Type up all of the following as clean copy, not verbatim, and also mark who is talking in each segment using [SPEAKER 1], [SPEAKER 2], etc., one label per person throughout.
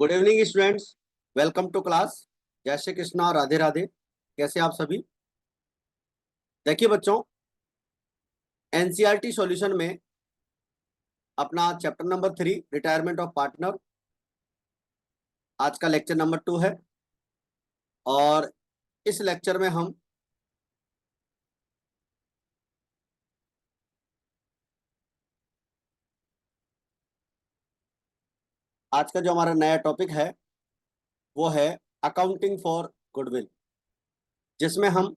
[SPEAKER 1] Good evening students, welcome to class. जय श्री कृष्णा, राधे राधे। कैसे आप सभी? देखिए बच्चों, एनसीईआरटी सॉल्यूशन में अपना chapter number 3 retirement of partner आज का लेक्चर नंबर 2 है। और इस लेक्चर में हम आज का जो हमारा नया टॉपिक है वो है अकाउंटिंग फॉर गुडविल, जिसमें हम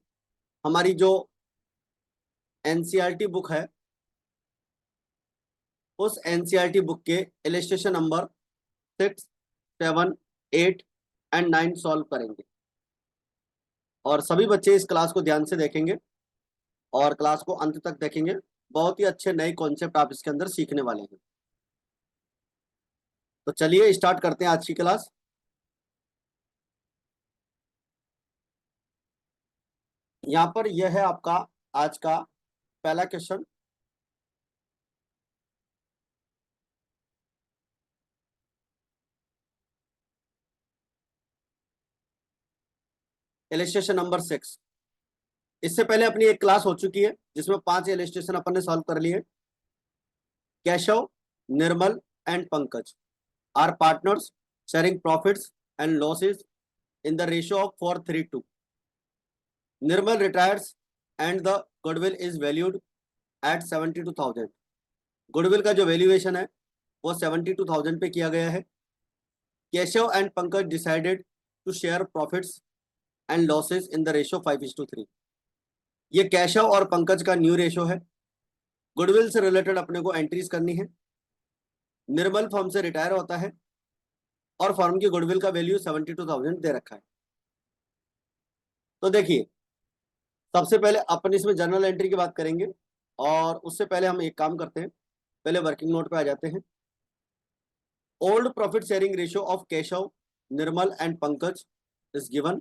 [SPEAKER 1] हमारी जो एनसीईआरटी बुक है उस एनसीईआरटी बुक के इलस्ट्रेशन नंबर 6, 7, 8 एंड 9 सॉल्व करेंगे। और सभी बच्चे इस क्लास को ध्यान से देखेंगे और क्लास को अंत तक देखेंगे। बहुत ही अच्छे नए कॉन्सेप्ट आप इसके अंदर सीखने वाले हैं। तो चलिए स्टार्ट करते हैं आज की क्लास। यहाँ पर यह है आपका आज का पहला क्वेश्चन। Illustration number 6। इससे पहले अपनी एक क्लास हो चुकी है जिसमें 5 इलस्ट्रेशन अपन ने सॉल्व कर लिए। Keshav, Nirmal and Pankaj are partners sharing profits and losses in the ratio of 4:3. Nirmal retires and the goodwill is valued at 72,000। Goodwill का जो वैल्यूएशन है वो 72,000 पे किया गया है। Keshav and Pankaj decided to share profits and losses in the ratio 5:3। ये केशव और पंकज का न्यू रेशियो है। गुडविल से रिलेटेड अपने को एंट्रीज करनी है। निर्मल फर्म से रिटायर होता है और फर्म की गुडविल का वैल्यू 72,000 दे रखा है। तो देखिए, सबसे पहले अपन इसमें जर्नल एंट्री की बात करेंगे और उससे पहले हम एक काम करते हैं, पहले वर्किंग नोट पे आ जाते हैं। Old profit sharing ratio of Keshav, Nirmal and Pankaj is given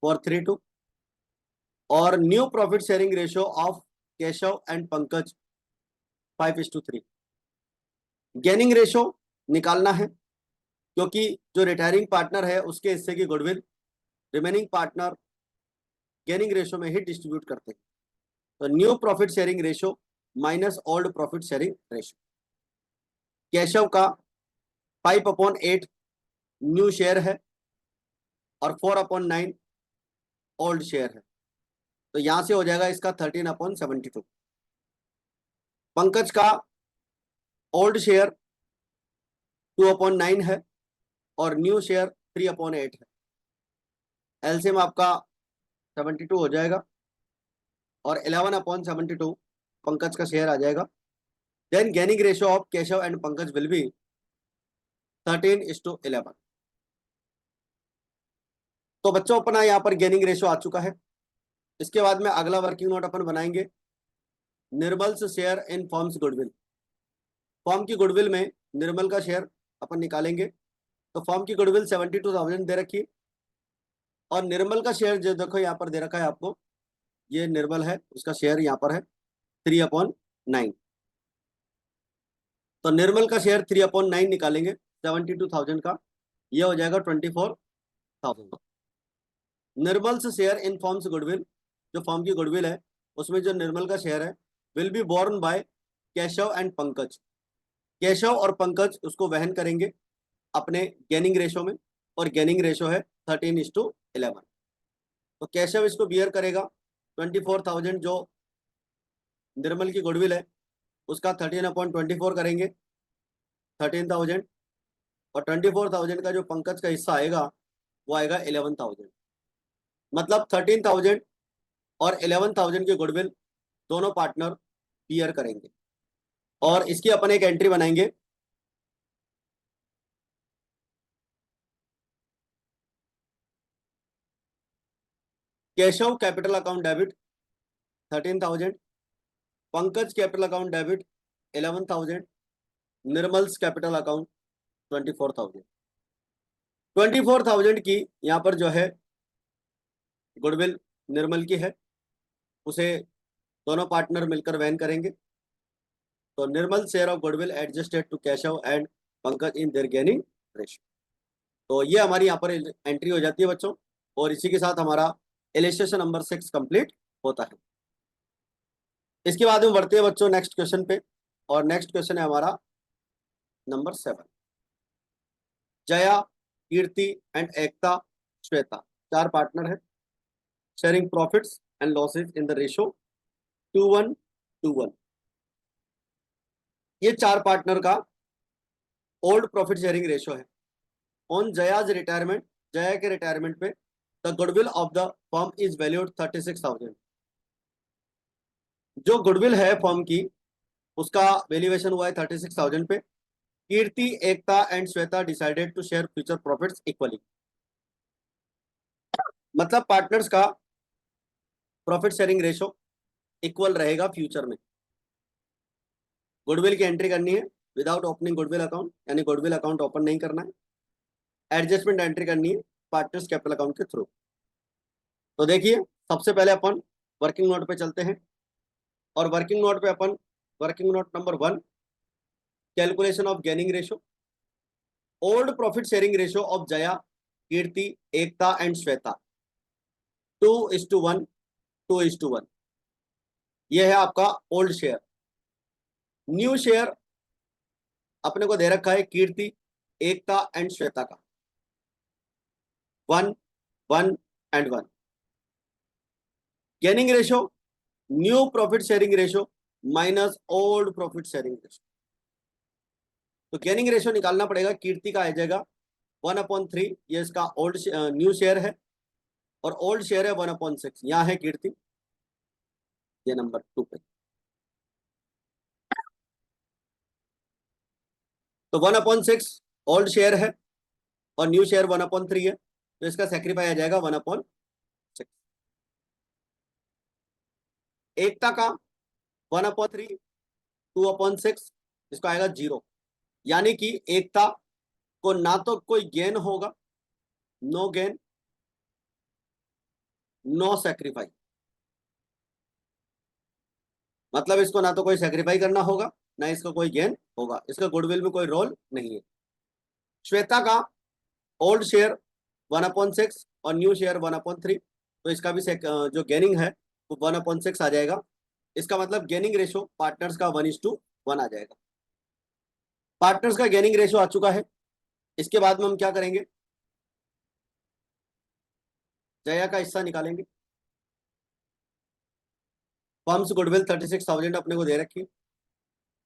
[SPEAKER 1] 4:3 और new profit sharing ratio of Keshav and Pankaj 5:3। Gaining ratio निकालना है क्योंकि जो रिटायरिंग पार्टनर है उसके हिस्से की goodwill remaining partner gaining ratio में ही डिस्ट्रीब्यूट करते हैं। तो new profit sharing ratio minus old profit sharing ratio. Keshav का 5/8 न्यू शेयर है और 4/9 ओल्ड शेयर है, तो यहां से हो जाएगा इसका 13/72। पंकज का ओल्ड शेयर 2/9 है और न्यू शेयर 3/8 है। एलसीएम आपका 72 हो जाएगा और 11/72 पंकज का शेयर आ जाएगा। Then gaining ratio of Keshav and Pankaj will be 13:11। तो बच्चों अपना यहाँ पर गेनिंग रेशियो आ चुका है। इसके बाद में अगला वर्किंग नोट अपन बनाएंगे, निर्मल से share in firm's goodwill. Form की गुडविल में निर्मल का शेयर अपन निकालेंगे। तो फॉर्म की गुडविल 72,000 दे रखी और निर्मल का शेयर जो देखो यहाँ पर दे रखा है आपको, ये निर्मल है, उसका शेयर यहाँ पर है 3/9। तो निर्मल का शेयर 3/9 निकालेंगे 72,000 का, ये हो जाएगा 24,000। निर्मल से शेयर इन फॉर्म्स गुडविल, जो फॉर्म की गुडविल है उसमें जो निर्मल का शेयर है will be borne by Keshav and Pankaj. Keshav और पंकज उसको वहन करेंगे अपने गेनिंग रेशो में और गेनिंग रेशो है 13:11। तो केशव इसको बियर करेगा। 24,000 जो निर्मल की गुडविल है उसका 13/24 करेंगे 13,000 और 24,000 का जो पंकज का हिस्सा आएगा वो आएगा 11,000। मतलब 13,000 और 11,000 की गुडविल दोनों पार्टनर बियर करेंगे और इसकी अपन एक एंट्री बनाएंगे। Keshav capital account debit 13,000, Pankaj capital account debit 11,000, Nirmal's capital account 24,000। 24,000 की यहाँ पर जो है गुडविल निर्मल की है, उसे दोनों पार्टनर मिलकर वहन करेंगे। तो Nirmal share of goodwill adjusted to Keshav and Pankaj in their gaining ratio. तो ये हमारी यहाँ पर एंट्री हो जाती है बच्चों, और इसी के साथ हमारा इलस्ट्रेशन नंबर 6 कंप्लीट होता है। इसके बाद में बढ़ते हैं बच्चों नेक्स्ट क्वेश्चन पे, और नेक्स्ट क्वेश्चन है हमारा number 7। Jaya, Kirti and Ekta, Shweta, 4 partner है, sharing profits and losses in the ratio 2:1. ये 4 पार्टनर का ओल्ड प्रॉफिट शेयरिंग रेशो है। ऑन जयाज रिटायरमेंट, जया के रिटायरमेंट पे the goodwill of the firm is valued 36,000। जो गुडविल है फर्म की, उसका वैल्यूएशन हुआ है 36,000 पे। Kirti, Ekta and Shweta decided to share future profits equally. मतलब पार्टनर्स का प्रॉफिट शेयरिंग रेशो इक्वल रहेगा फ्यूचर में। गुडविल की एंट्री करनी है विदाउट ओपनिंग गुडविल अकाउंट, यानी गुडविल अकाउंट ओपन नहीं करना है। एडजस्टमेंट एंट्री करनी है पार्टनर्स कैपिटल अकाउंट के थ्रू। तो देखिए, सबसे पहले अपन वर्किंग नोट पे चलते हैं, और वर्किंग नोट पे अपन working note number 1, calculation of gaining ratio. Old profit sharing ratio of Jaya, Kirti, Ekta and Shweta 2:1, 2:1। यह है आपका ओल्ड शेयर। न्यू शेयर अपने को दे रखा है कीर्ति, एकता एंड श्वेता का 1, 1 and 1। Gaining ratio, new profit sharing ratio minus old profit sharing ratio. तो गेनिंग रेशो निकालना पड़ेगा। कीर्ति का आ जाएगा 1/3, ये इसका ओल्ड न्यू शेयर है, और ओल्ड शेयर है 1/6। यहाँ है कीर्ति, ये नंबर 2 पे। तो 1/6 ओल्ड शेयर है, और न्यू शेयर 1/3 है, तो इसका सेक्रीफाई आ जाएगा 1/6। एकता का 1/3, 2/6, इसको आएगा 0। यानी कि एकता को ना तो कोई गेन होगा, नो गेन, नो सेक्रीफाई। मतलब इसको ना तो कोई सेक्रीफाई करना होगा, ना इसका कोई गेन होगा, इसका गुडविल में कोई रोल नहीं है। श्वेता का ओल्ड शेयर 1/6 और न्यू शेयर 1/3, तो इसका भी जो गेनिंग है वो 1/6 आ जाएगा। इसका मतलब गेनिंग रेशो पार्टनर्स का 1:1 आ जाएगा। पार्टनर्स का गेनिंग रेशो आ चुका है। इसके बाद में हम क्या करेंगे, जया का हिस्सा निकालेंगे। फर्म्स गुडविल 36,000 अपने को दे रखी,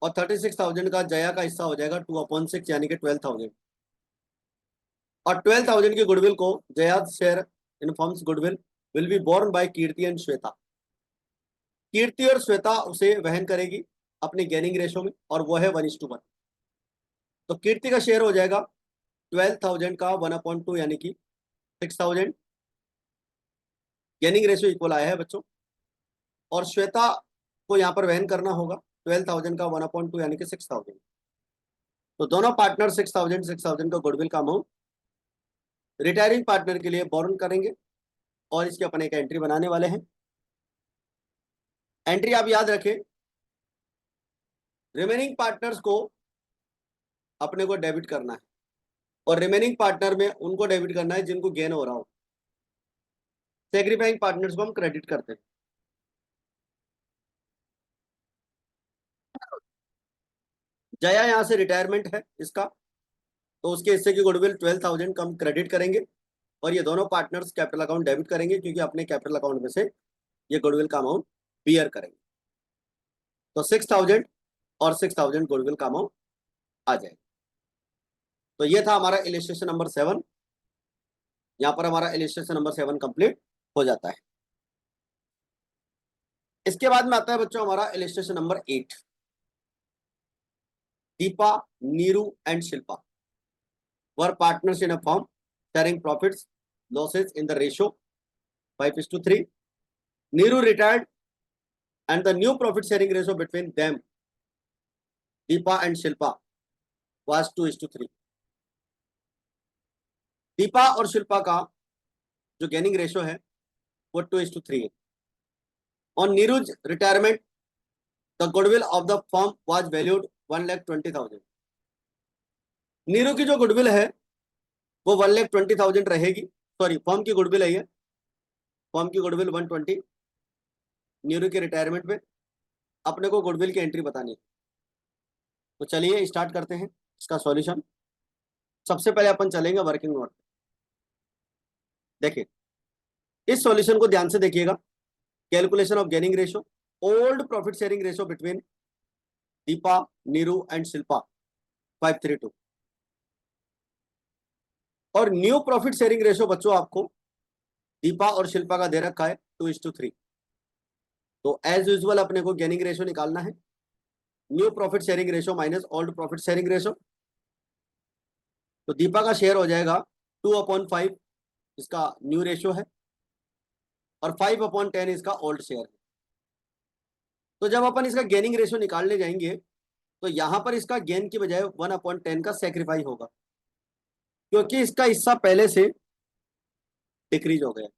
[SPEAKER 1] और 36,000 का जया का हिस्सा हो जाएगा 2/6, यानी कि 12,000। और 12,000 की गुडविल को Jaya share in firm's goodwill will be borne by Kirti and Shweta. Kirti और श्वेता उसे वहन करेगी अपनी गेनिंग रेशो में, और वो है 1:1। तो कीर्ति का शेयर हो जाएगा 12,000 का 1/2, यानी कि 6,000। गेनिंग रेशो इक्वल आया है बच्चों, और श्वेता को यहाँ पर वहन करना होगा 12,000 का 1/2, यानी कि 6,000। तो दोनों पार्टनर 6,000 6,000 का गुडविल का अमाउंट रिटायरिंग पार्टनर के लिए बोर्न करेंगे, और इसके अपन एक एंट्री बनाने वाले हैं। एंट्री आप याद रखें, रिमेनिंग पार्टनर्स को अपने को डेबिट करना है, और रिमेनिंग पार्टनर में उनको डेबिट करना है जिनको गेन हो रहा हो। सेक्रीफाइंग पार्टनर्स को हम क्रेडिट करते हैं। जया यहां से रिटायरमेंट है इसका, तो उसके हिस्से की गुडविल 12,000 कम क्रेडिट करेंगे, और ये दोनों पार्टनर्स कैपिटल अकाउंट डेबिट करेंगे, क्योंकि अपने कैपिटल अकाउंट में से ये गुडविल का अमाउंट बियर करेंगे। तो 6,000 और 6,000 गुडविल का अमाउंट आ जाएगा। तो ये था हमारा इलस्ट्रेशन नंबर 7। यहाँ पर हमारा इलस्ट्रेशन नंबर 7 कंप्लीट हो जाता है। इसके बाद में आता है बच्चों हमारा illustration number 8। Deepa, Neeru and Shilpa were partners in a firm sharing profits losses in the ratio 5:3. Neeru retired, and the new profit sharing ratio between them, Deepa and Shilpa, was 2:3. Deepa और शिल्पा का जो गेनिंग रेशो है वो 2:3 है। On Neeru's retirement the goodwill of the firm was valued 1,20,000। Neeru की जो goodwill है वो 1,20,000 रहेगी। सॉरी, फर्म की गुडविल है ये, फर्म की गुडविल 120। नीरू के रिटायरमेंट पे अपने को गुडविल की एंट्री बतानी है। तो चलिए स्टार्ट करते हैं इसका सॉल्यूशन। सबसे पहले अपन चलेंगे वर्किंग नोट। देखिए, इस सॉल्यूशन को ध्यान से देखिएगा। Calculation of gaining ratio, old profit sharing ratio between Deepa, Neeru and Shilpa 532। और न्यू प्रॉफिट शेयरिंग रेशियो बच्चों आपको दीपा और शिल्पा का दे रखा है 2:3। तो एज यूजुअल अपने को गेनिंग रेशियो निकालना है, new profit sharing ratio minus old profit sharing ratio. तो दीपा का शेयर हो जाएगा 2/5, इसका न्यू रेशियो है, और 5/10 इसका ओल्ड शेयर है। तो जब अपन इसका गेनिंग रेशियो निकालने जाएंगे तो यहां पर इसका गेन की बजाय 1/10 का सेक्रीफाइस होगा, क्योंकि इसका हिस्सा पहले से डिक्रीज हो गया।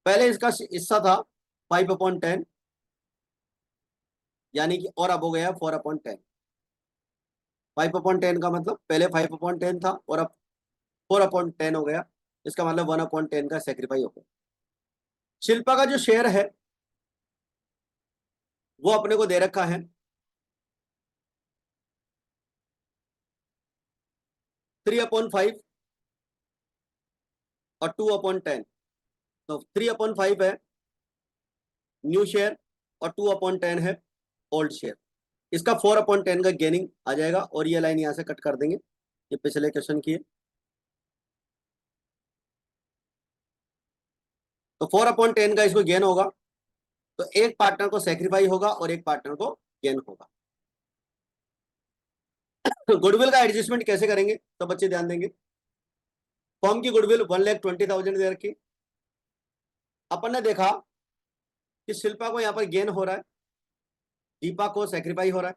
[SPEAKER 1] पहले इसका हिस्सा था 5/10, यानी कि, और अब हो गया 4/10। 5/10 का मतलब पहले 5/10 था और अब 4/10 हो गया, इसका मतलब 1/10 का सेक्रीफाइस हो गया। शिल्पा का जो शेयर है वो अपने को दे रखा है 3/5 और 2/10। तो 3/5 है न्यू शेयर और 2/10 है ओल्ड शेयर। इसका 4/10 का गेनिंग आ जाएगा, और ये लाइन यहां से कट कर देंगे, ये पिछले क्वेश्चन की है। तो 4/10 का इसको गेन होगा, तो एक पार्टनर को सेक्रीफाइस होगा और एक पार्टनर को गेन होगा। गुडविल का एडजस्टमेंट कैसे करेंगे तो बच्चे ध्यान देंगे। फर्म की गुडविल 1,20,000 दे रखी। अपन ने देखा कि शिल्पा को यहाँ पर गेन हो रहा है, दीपा को सेक्रीफाइस हो रहा है,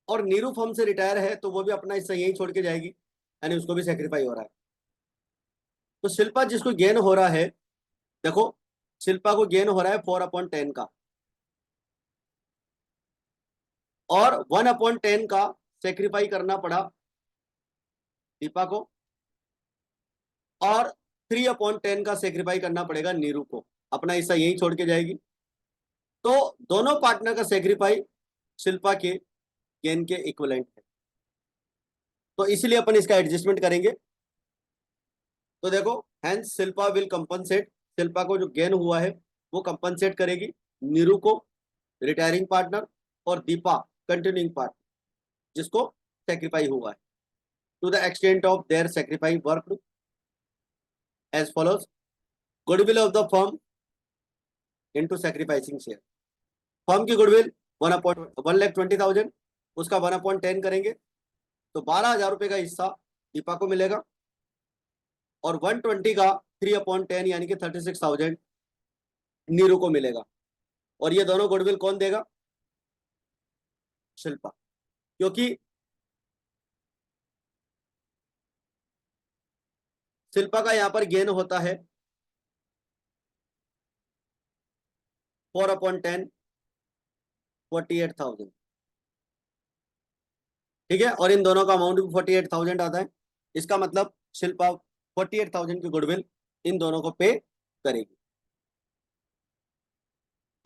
[SPEAKER 1] और नीरू फर्म से रिटायर है तो वो भी अपना हिस्सा यही छोड़ के जाएगी, यानी उसको भी सेक्रीफाइस हो रहा है। तो शिल्पा जिसको गेन हो रहा है, देखो शिल्पा को गेन हो रहा है 4/10 का, और 1/10 का सेक्रीफाइस करना पड़ा दीपा को, और 3/10 का सेक्रीफाइस करना पड़ेगा नीरू को, अपना हिस्सा यही छोड़ के जाएगी। तो दोनों पार्टनर का सेक्रीफाइस शिल्पा के गेन के इक्विवेलेंट है, तो इसलिए अपन इसका एडजस्टमेंट करेंगे। तो देखो, hence Shilpa will compensate, Shilpa को जो गेन हुआ है वो कंपनसेट करेगी नीरू को, रिटायरिंग पार्टनर, और दीपा कंटिन्यूइंग पार्टनर जिसको सेक्रीफाइस हुआ है, to the extent of their sacrifice work as follows. Goodwill of the firm into sacrificing share. Firm की गुडविल 1,20,000, उसका 1/10 करेंगे तो 12,000 रुपए का हिस्सा दीपा को मिलेगा, और 120 का 3/10 यानी कि 36,000 नीरू को मिलेगा। और ये दोनों गुडविल कौन देगा? शिल्पा, क्योंकि शिल्पा का यहां पर गेन होता है 4/10 48,000, ठीक है, और इन दोनों का अमाउंट भी 48,000 आता है। इसका मतलब शिल्पा 48,000 की गुडविल इन दोनों को पे करेगी।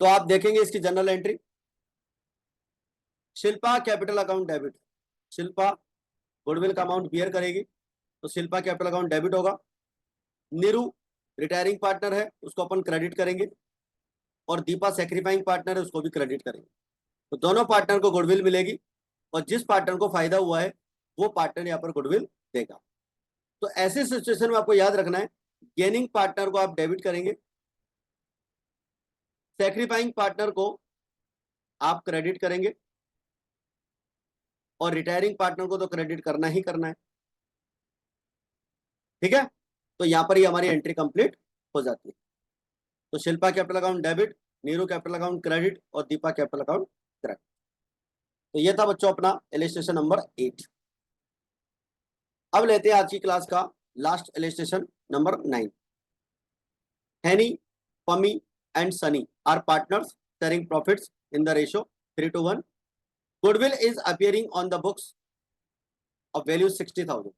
[SPEAKER 1] तो आप देखेंगे इसकी general entry, Shilpa capital account debit, Shilpa goodwill का अमाउंट बियर करेगी तो शिल्पा कैपिटल अकाउंट डेबिट होगा। नीरू रिटायरिंग पार्टनर है, उसको अपन क्रेडिट करेंगे, और दीपा सेक्रीफाइंग पार्टनर है, उसको भी क्रेडिट करेंगे। तो दोनों पार्टनर को गुडविल मिलेगी, और जिस पार्टनर को फायदा हुआ है वो पार्टनर यहाँ पर गुडविल देगा। तो ऐसे सिचुएशन में आपको याद रखना है, गेनिंग पार्टनर को आप डेबिट करेंगे, सेक्रीफाइंग पार्टनर को आप क्रेडिट करेंगे, और रिटायरिंग पार्टनर को तो क्रेडिट करना ही करना है, ठीक है। तो यहां पर ही हमारी एंट्री कंप्लीट हो जाती है। तो Shilpa capital account debit, Neeru capital account credit, और दीपा कैपिटल अकाउंट क्रेडिट। तो ये था बच्चों अपना इलस्ट्रेशन नंबर 8। अब लेते हैं आज की क्लास का last illustration number 9। Hani, Pami and Sunny are partners sharing profits in the ratio 3:1। Goodwill is appearing on the books of value 60,000.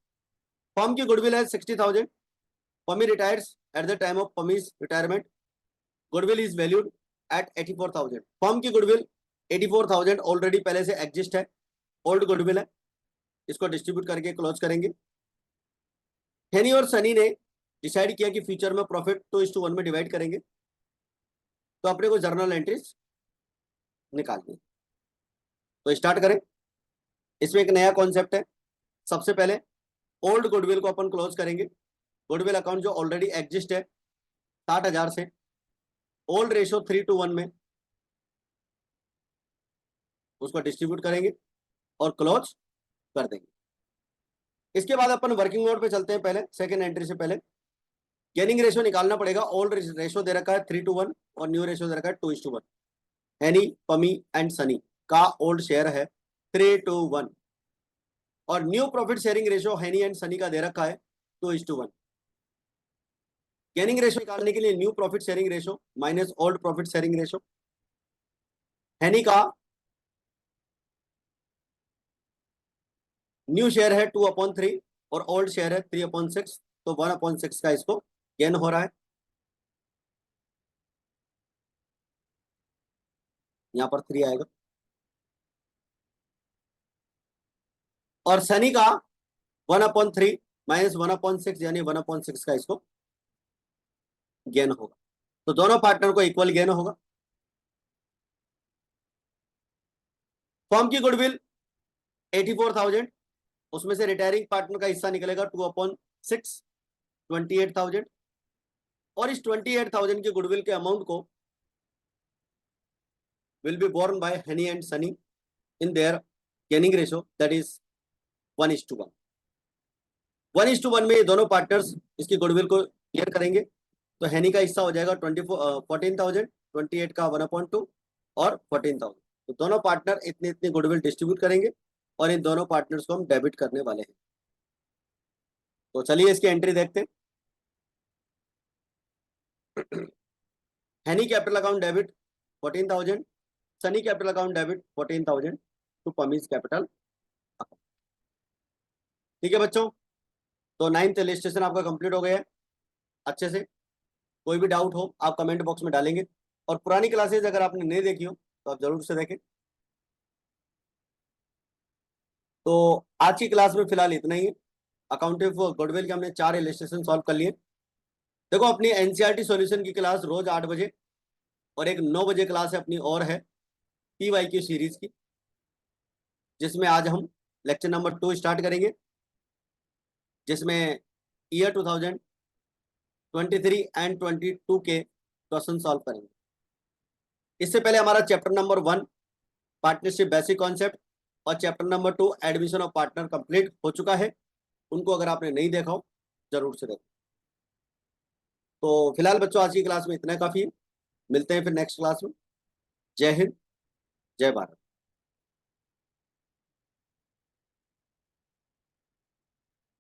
[SPEAKER 1] Firm की गुडविल है 60,000. Pammi retires at the time of Pami's retirement. Goodwill is valued eight 84,000. Firm की goodwill 84,000 already पहले से exist है, old goodwill है. इसको distribute करके close करेंगे. हेनी और सनी ने डिसाइड किया कि फ्यूचर में प्रॉफिट 2:1 में डिवाइड करेंगे, तो अपने को जर्नल एंट्रीज निकालनी. तो स्टार्ट करें. इसमें एक नया कॉन्सेप्ट है. सबसे पहले ओल्ड गुडविल को अपन क्लोज करेंगे. गुडविल अकाउंट जो ऑलरेडी एग्जिस्ट है 60,000 से, ओल्ड रेशो 3:1 में उसको डिस्ट्रीब्यूट करेंगे और क्लोज कर देंगे. इसके बाद अपन वर्किंग नोट पे चलते हैं. पहले सेकंड एंट्री से पहले गेनिंग रेशो निकालना पड़ेगा. ओल्ड रेशो दे रखा है 3:1 और न्यू रेशो दे रखा है 2:1. हेनी, पमी एंड सनी का ओल्ड शेयर है 3:1 और न्यू प्रॉफिट शेयरिंग रेशो हेनी एंड सनी का दे रखा है 2:1. गेनिंग रेशो निकालने के लिए new profit sharing ratio minus old profit sharing ratio. हेनी का न्यू शेयर है 2/3 और ओल्ड शेयर है 3/6, तो 1/6 का इसको गेन हो रहा है. यहां पर 3 आएगा. और सनी का 1/3 माइनस 1/6 यानी 1/6 का इसको गेन होगा. तो दोनों पार्टनर को इक्वल गेन होगा. फर्म की गुडविल 84,000, उसमें से रिटायरिंग पार्टनर का हिस्सा निकलेगा 2/6 28,000 और इस 28,000 की गुडविल के अमाउंट को will be borne by Henny and Sunny in their gaining ratio, that is 1:1. 1:1 में ये दोनों पार्टनर्स इसकी गुडविल को क्लियर करेंगे. तो हेनी का हिस्सा हो जाएगा 14,000, 28 का 1/2 और 14,000. तो दोनों पार्टनर इतनी इतनी गुडविल डिस्ट्रीब्यूट करेंगे और इन दोनों पार्टनर्स को हम डेबिट करने वाले हैं. तो चलिए इसकी एंट्री देखते हैं. Henny capital account debit 14,000, Sunny capital account debit 14,000 to Pammy's capital account. ठीक है बच्चों, तो 9th इलस्ट्रेशन आपका कंप्लीट हो गया है अच्छे से. कोई भी डाउट हो आप कमेंट बॉक्स में डालेंगे और पुरानी क्लासेज अगर आपने नहीं देखी हो तो आप जरूर से देखें. तो आज की क्लास में फिलहाल इतना ही है. अकाउंटिंग गुडविल के हमने 4 इलस्ट्रेशन सॉल्व कर लिए. देखो अपनी एनसीईआरटी सॉल्यूशन की क्लास रोज 8 बजे और एक 9 बजे क्लास है अपनी और है PYQ सीरीज की, जिसमें आज हम लेक्चर नंबर 2 स्टार्ट करेंगे, जिसमें ईयर 2023 एंड 22 के क्वेश्चन सॉल्व करेंगे. इससे पहले हमारा chapter number 1 partnership basic concept और chapter number 2 admission of partner complete हो चुका है. उनको अगर आपने नहीं देखा हो जरूर से देखो. तो फिलहाल बच्चों आज की क्लास में इतना काफी है. मिलते हैं फिर नेक्स्ट क्लास में. जय हिंद, जय भारत.